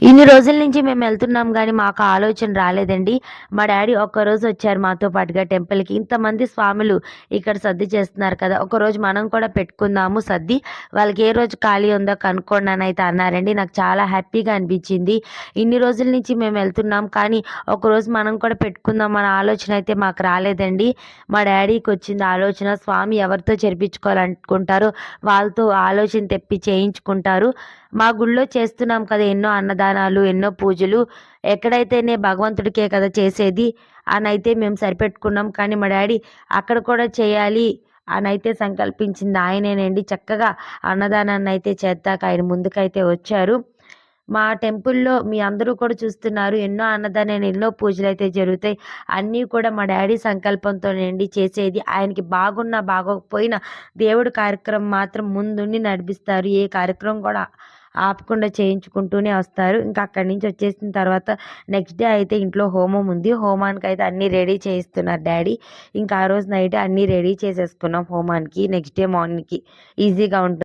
ఇన్ని రోజుల నుంచి మేము వెళ్తున్నాం గానీ, మాకు ఆలోచన రాలేదండి. మా డ్యాడీ ఒక్కరోజు వచ్చారు మాతో పాటుగా టెంపుల్‌కి. ఇంతమంది స్వాములు ఇక్కడ సద్ది చేస్తున్నారు కదా! ఒకరోజు మనం కూడా పెట్టుకుందాము సద్ది. వాళ్ళకి ఏ రోజు ఖాళీ ఉందో కనుక్కోండి అనైతే అన్నారండి. నాకు చాలా హ్యాపీగా అనిపించింది. ఇన్ని రోజుల నుంచి మేము వెళ్తున్నాం కానీ, ఒకరోజు మనం కూడా పెట్టుకుందాం అన్న ఆలోచన అయితే మాకు రాలేదండి. మా డ్యాడీకొచ్చింది ఆలోచన. స్వామి ఎవరితో చేర్పించుకోవాలనుకుంటారో వాళ్ళతో ఆలోచన తెప్పి చేయించుకుంటారు. మా గుడిలో చేస్తున్నాం కదా! ఎన్నో అన్నదానాలు, ఎన్నో పూజలు. ఎక్కడైతేనే భగవంతుడికే కదా చేసేది అనైతే మేము సరిపెట్టుకున్నాం. కానీ మా డ్యాడీ అక్కడ కూడా చేయాలి అనైతే సంకల్పించింది ఆయనేనండి. చక్కగా అన్నదానాన్నయితే చేద్దాక ఆయన ముందుకైతే వచ్చారు. మా టెంపుల్‌లో మీ అందరూ కూడా చూస్తున్నారు. ఎన్నో అన్నదానాలు, ఎన్నో పూజలైతే జరుగుతాయి. అన్నీ కూడా మా డ్యాడీ సంకల్పంతోనండి చేసేది. ఆయనకి బాగున్నా, బాగోకపోయినా దేవుడి కార్యక్రమం మాత్రం ముందుండి నడిపిస్తారు. ఏ కార్యక్రమం కూడా ఆపకుండా చేయించుకుంటూనే వస్తారు. ఇంకా అక్కడి నుంచి వచ్చేసిన తర్వాత నెక్స్ట్ డే అయితే ఇంట్లో హోమం ఉంది. హోమానికైతే అన్నీ రెడీ చేయిస్తున్నారు డ్యాడీ. ఇంకా ఆ రోజు నైటే అన్నీ రెడీ చేసేసుకున్నాం హోమానికి. నెక్స్ట్ డే మార్నింగ్‌కి ఈజీగా ఉంటుంది.